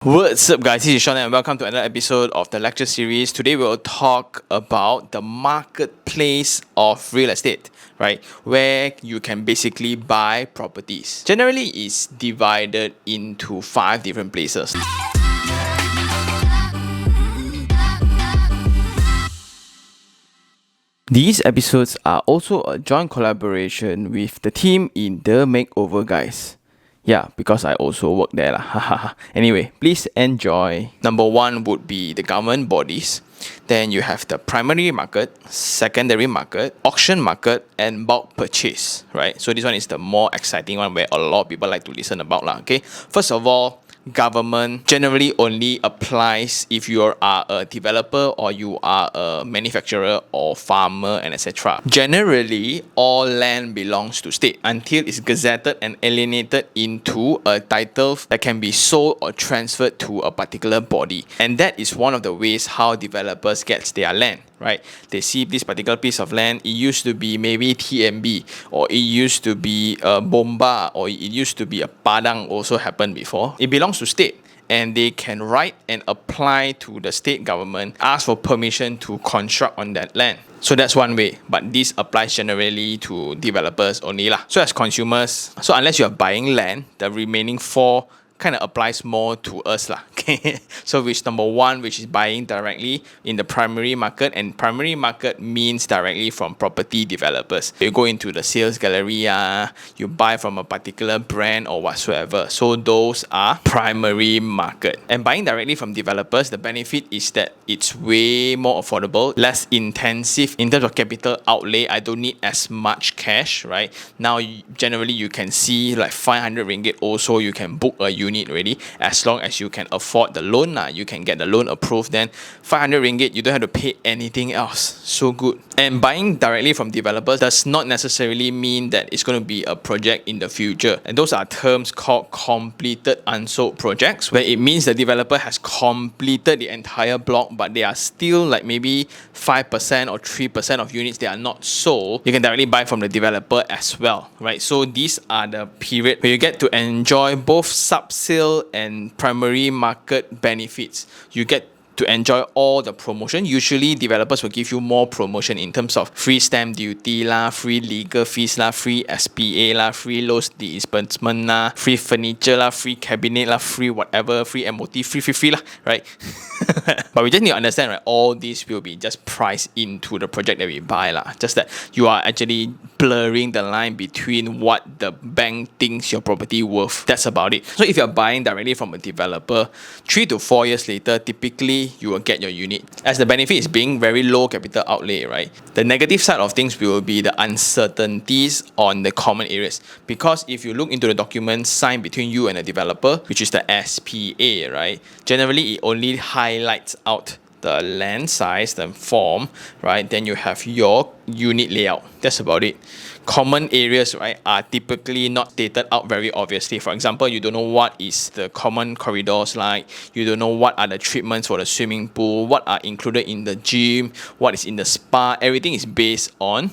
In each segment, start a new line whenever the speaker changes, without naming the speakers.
What's up, guys? This is Sean, and welcome to another episode of the lecture series. Today, we'll talk about the marketplace of real estate, right? Where you can basically buy properties. Generally, it's divided into 5 different places. These episodes are also a joint collaboration with the team in The Makeover Guys. Yeah, because I also work there lah. Anyway, please enjoy. Number 1 would be the government bodies. Then you have the primary market, secondary market, auction market, and bulk purchase, right? So this one is the more exciting one where a lot of people like to listen about lah. Okay, first of all, government generally only applies if you are a developer or you are a manufacturer or farmer and etc. Generally, all land belongs to state until it's gazetted and alienated into a title that can be sold or transferred to a particular body. And that is one of the ways how developers get their land. Right, they see this particular piece of land. It used to be maybe TMB, or it used to be a Bomba, or it used to be a Padang. Also happened before. It belongs to state, and they can write and apply to the state government, ask for permission to construct on that land. So that's one way, but this applies generally to developers only lah. So as consumers, so unless you are buying land, the remaining 4 kind of applies more to us lah. Okay, so which number 1, which is buying directly in the primary market, and primary market means directly from property developers. You go into the sales gallery, you buy from a particular brand or whatsoever. So those are primary market. And buying directly from developers, the benefit is that it's way more affordable, less intensive in terms of capital outlay. I don't need as much cash, right? Now generally you can see like 500 ringgit also you can book a unit already, as long as you can afford the loan you can get the loan approved. Then 500 ringgit, you don't have to pay anything else. So good. And buying directly from developers does not necessarily mean that it's going to be a project in the future, and those are terms called completed unsold projects, where it means the developer has completed the entire block, but they are still like maybe 5% or 3% of units they are not sold. You can directly buy from the developer as well, right? So these are the period where you get to enjoy both sale and primary market benefits. You get to enjoy all the promotion. Usually developers will give you more promotion in terms of free stamp duty lah, free legal fees lah, free SPA lah, free loan disbursement lah, free furniture lah, free cabinet lah, free whatever, free MOT, free lah, right? But we just need to understand, right, all these will be just priced into the project that we buy lah. Just that you are actually blurring the line between what the bank thinks your property worth. That's about it. So if you're buying directly from a developer, 3 to 4 years later, typically you will get your unit. As the benefit is being very low capital outlay, right? The negative side of things will be the uncertainties on the common areas. Because if you look into the document signed between you and a developer, which is the SPA, right? Generally, it only highlights out the land size, the form, right? Then you have your unit layout. That's about it. Common areas, right, are typically not stated out very obviously. For example, you don't know what is the common corridors like. You don't know what are the treatments for the swimming pool, what are included in the gym, what is in the spa. Everything is based on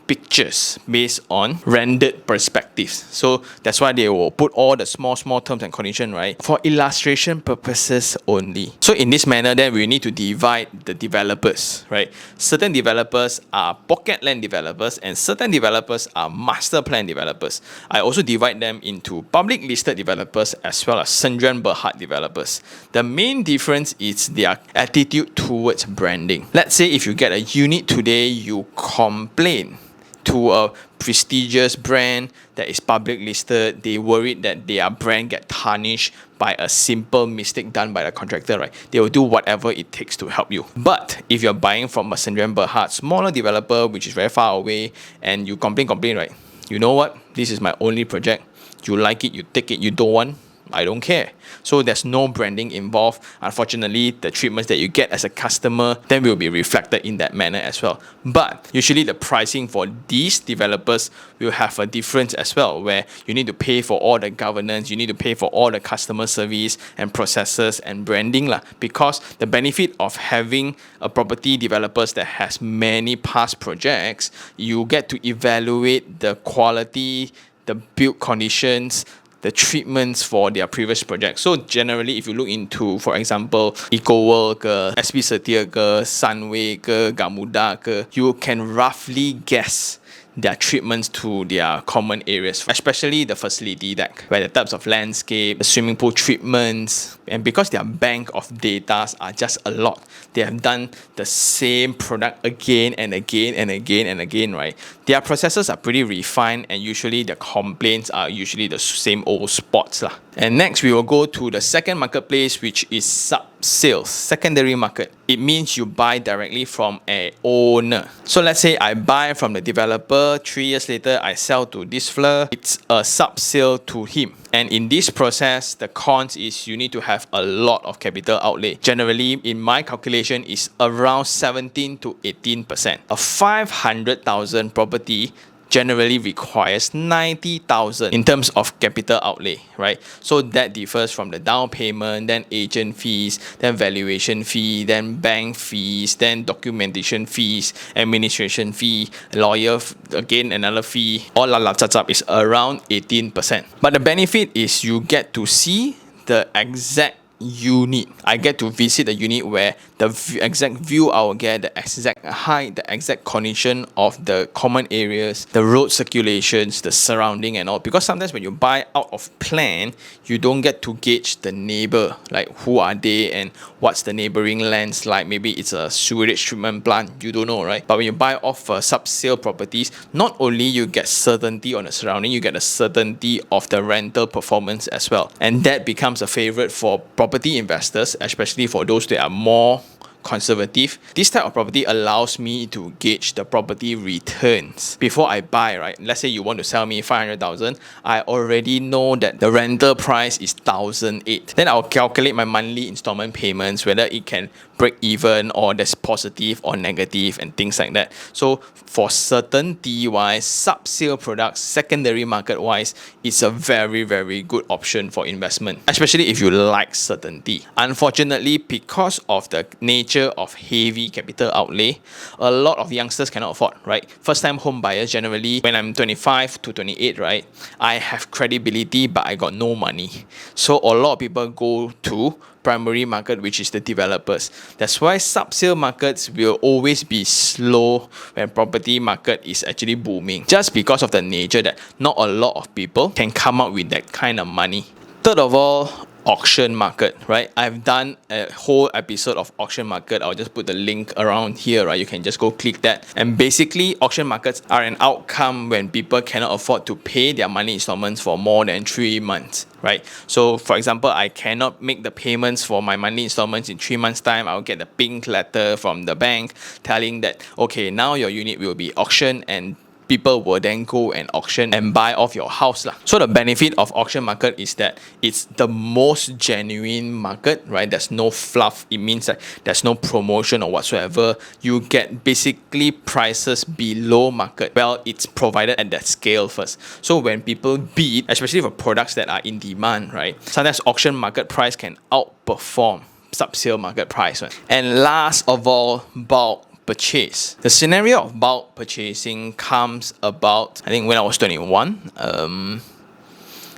pictures, based on rendered perspectives. So that's why they will put all the small terms and conditions, right, for illustration purposes only. So in this manner, then we need to divide the developers, right? Certain developers are pocket land developers and certain developers are master plan developers. I also divide them into public listed developers as well as Sendirian Berhad developers. The main difference is their attitude towards branding. Let's say if you get a unit today, you complain to a prestigious brand that is public listed, they worried that their brand get tarnished by a simple mistake done by the contractor, right? They will do whatever it takes to help you. But if you're buying from a Sendirian Berhad, smaller developer which is very far away, and you complain, right? You know what? This is my only project. You like it, you take it. You don't want, I don't care. So there's no branding involved. Unfortunately, the treatments that you get as a customer then will be reflected in that manner as well. But usually the pricing for these developers will have a difference as well, where you need to pay for all the governance, you need to pay for all the customer service and processes and branding lah. Because the benefit of having a property developers that has many past projects, you get to evaluate the quality, the build conditions, the treatments for their previous projects. So generally, if you look into, for example, EcoWorld ke, SP Setia ke, Sunway ke, Gamuda ke, you can roughly guess their treatments to their common areas, especially the facility deck, where the types of landscape, the swimming pool treatments, and because their bank of data are just a lot, they have done the same product again and again and again and again, right? Their processes are pretty refined, and usually the complaints are usually the same old spots lah. And next we will go to the second marketplace, which is sales, secondary market. It means you buy directly from a owner. So let's say I buy from the developer, 3 years later I sell to this fleur. It's a sale to him. And in this process, the cons is you need to have a lot of capital outlay. Generally, in my calculation, is around 17 to 18%. A 500,000 property generally requires 90,000 in terms of capital outlay, right? So that differs from the down payment, then agent fees, then valuation fee, then bank fees, then documentation fees, administration fee, lawyer again another fee. All is around 18%. But the benefit is you get to see the exact unit. I get to visit the unit where the exact view I will get, the exact height, the exact condition of the common areas, the road circulations, the surrounding and all. Because sometimes when you buy out of plan, you don't get to gauge the neighbor, like who are they and what's the neighboring lands like. Maybe it's a sewage treatment plant, you don't know, right? But when you buy off sub-sale properties, not only you get certainty on the surrounding, you get a certainty of the rental performance as well. And that becomes a favorite for property investors, especially for those that are more conservative. This type of property allows me to gauge the property returns before I buy, right? Let's say you want to sell me 500,000, I already know that the rental price is 1,008. Then I'll calculate my monthly installment payments, whether it can break even or there's positive or negative and things like that. So for certainty wise, sub-sale products, secondary market wise, it's a very, very good option for investment, especially if you like certainty. Unfortunately, because of the nature of heavy capital outlay, a lot of youngsters cannot afford, right? First time home buyers, generally when I'm 25 to 28, right, I have credibility but I got no money. So a lot of people go to primary market, which is the developers. That's why sub-sale markets will always be slow when property market is actually booming, just because of the nature that not a lot of people can come up with that kind of money. Third of all, auction market, right? I've done a whole episode of auction market. I'll just put the link around here, right? You can just go click that. And basically, auction markets are an outcome when people cannot afford to pay their money installments for more than 3 months, right? So for example, I cannot make the payments for my monthly installments in 3 months time. I'll get the pink letter from the bank telling that, okay, now your unit will be auctioned, and people will then go and auction and buy off your house lah. So the benefit of auction market is that it's the most genuine market, right? There's no fluff. It means that there's no promotion or whatsoever. You get basically prices below market. Well, it's provided at that scale first. So when people bid, especially for products that are in demand, right, sometimes auction market price can outperform sub-sale market price, right? And last of all, bulk purchase. The scenario of bulk purchasing comes about, I think, when I was 21.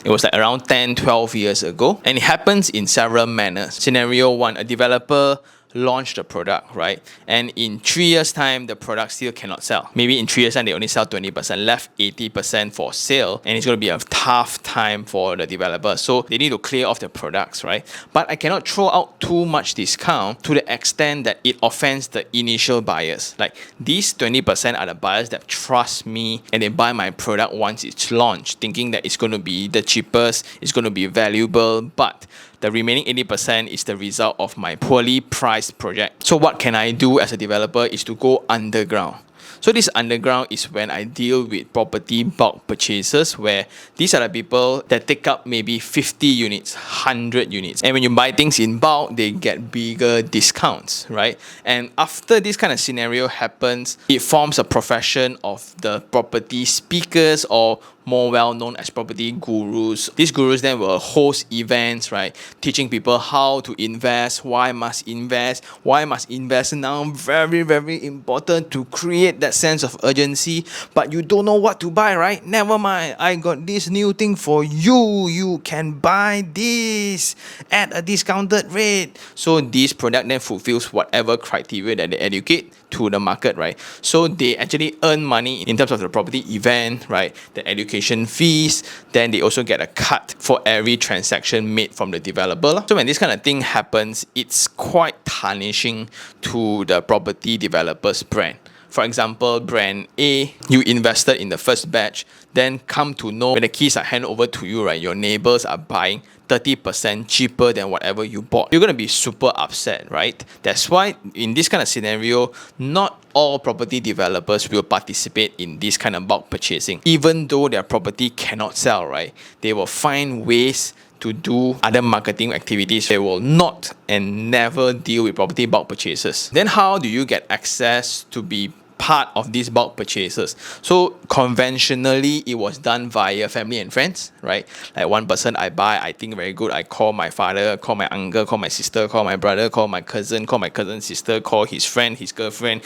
It was like around 10-12 years ago, and it happens in several manners. Scenario 1, a developer launched the product, right? And in 3 years time, the product still cannot sell. Maybe in 3 years time, they only sell 20%, left 80% for sale, and it's going to be a tough time for the developer. So they need to clear off the products, right? But I cannot throw out too much discount to the extent that it offends the initial buyers. Like, these 20% are the buyers that trust me and they buy my product once it's launched, thinking that it's going to be the cheapest, it's going to be valuable, but the remaining 80% is the result of my poorly priced project. So what can I do as a developer is to go underground. So this underground is when I deal with property bulk purchases, where these are the people that take up maybe 50 units, 100 units. And when you buy things in bulk, they get bigger discounts, right? And after this kind of scenario happens, it forms a profession of the property speakers, or more well-known as property gurus. These gurus then will host events, right? Teaching people how to invest, why must invest now. Very, very important to create that sense of urgency. But you don't know what to buy, right? Never mind. I got this new thing for you. You can buy this at a discounted rate. So this product then fulfills whatever criteria that they educate to the market, right? So they actually earn money in terms of the property event, right? The education fees. Then they also get a cut for every transaction made from the developer. So when this kind of thing happens, it's quite tarnishing to the property developer's brand. For example, brand A, you invested in the first batch, then come to know when the keys are handed over to you, right? Your neighbors are buying 30% cheaper than whatever you bought. You're going to be super upset, right? That's why in this kind of scenario, not all property developers will participate in this kind of bulk purchasing. Even though their property cannot sell, right? They will find ways to do other marketing activities. They will not and never deal with property bulk purchases. Then how do you get access to be part of these bulk purchases? So conventionally, it was done via family and friends, right? Like one person I buy, I think very good. I call my father, call my uncle, call my sister, call my brother, call my cousin's sister, call his friend, his girlfriend,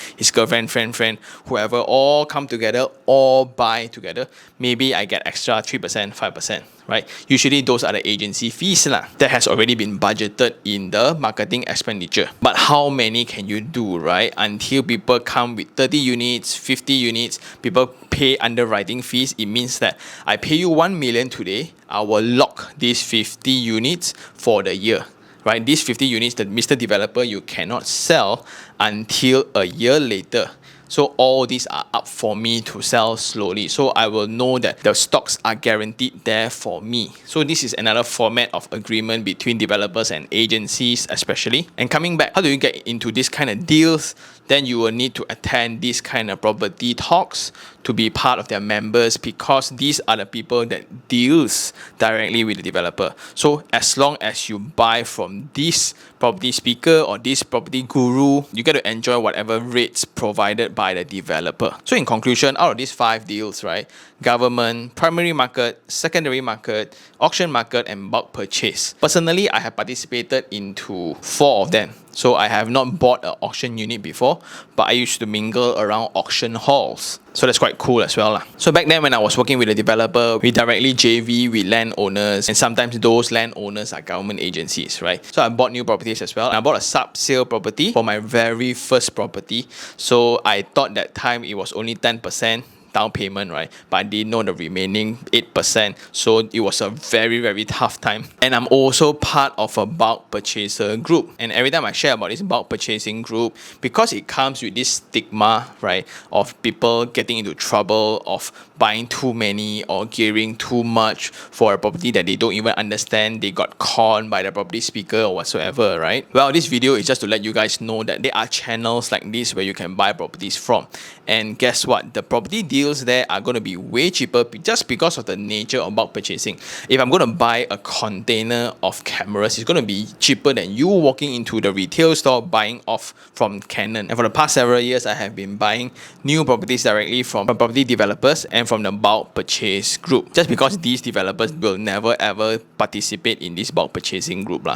friend, whoever, all come together, all buy together. Maybe I get extra 3%, 5%. Right? Usually those are the agency fees that has already been budgeted in the marketing expenditure. But how many can you do, right? Until people come with 30 units, 50 units, people pay underwriting fees. It means that I pay you 1 million today, I will lock these 50 units for the year. Right? These 50 units that Mr. Developer you cannot sell until a year later. So all these are up for me to sell slowly. So I will know that the stocks are guaranteed there for me. So this is another format of agreement between developers and agencies especially. And coming back, how do you get into this kind of deals? Then you will need to attend these kind of property talks to be part of their members, because these are the people that deals directly with the developer. So as long as you buy from this property speaker or this property guru, you get to enjoy whatever rates provided by the developer. So in conclusion, out of these 5 deals, right? Government, primary market, secondary market, auction market, and bulk purchase. Personally, I have participated into 4 of them. So I have not bought an auction unit before, but I used to mingle around auction halls. So that's quite cool as well. So back then when I was working with a developer, we directly JV with landowners, and sometimes those landowners are government agencies, right? So I bought new properties as well. I bought a sub-sale property for my very first property. So I thought that time it was only 10% down payment, right? But I didn't know the remaining 8%. So it was a very, very tough time. And I'm also part of a bulk purchaser group. And every time I share about this bulk purchasing group, because it comes with this stigma, right, of people getting into trouble, of buying too many or gearing too much for a property that they don't even understand, they got conned by the property speaker or whatsoever, right? Well, this video is just to let you guys know that there are channels like this where you can buy properties from. And guess what? The property deals there are going to be way cheaper just because of the nature of bulk purchasing. If I'm going to buy a container of cameras, it's going to be cheaper than you walking into the retail store buying off from Canon. And for the past several years, I have been buying new properties directly from property developers and from the bulk purchase group. Just because these developers will never ever participate in this bulk purchasing group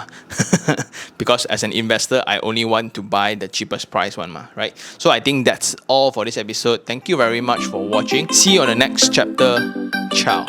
because as an investor, I only want to buy the cheapest price one, right? So I think that's all for this episode. Thank you very much for watching. See you on the next chapter. Ciao.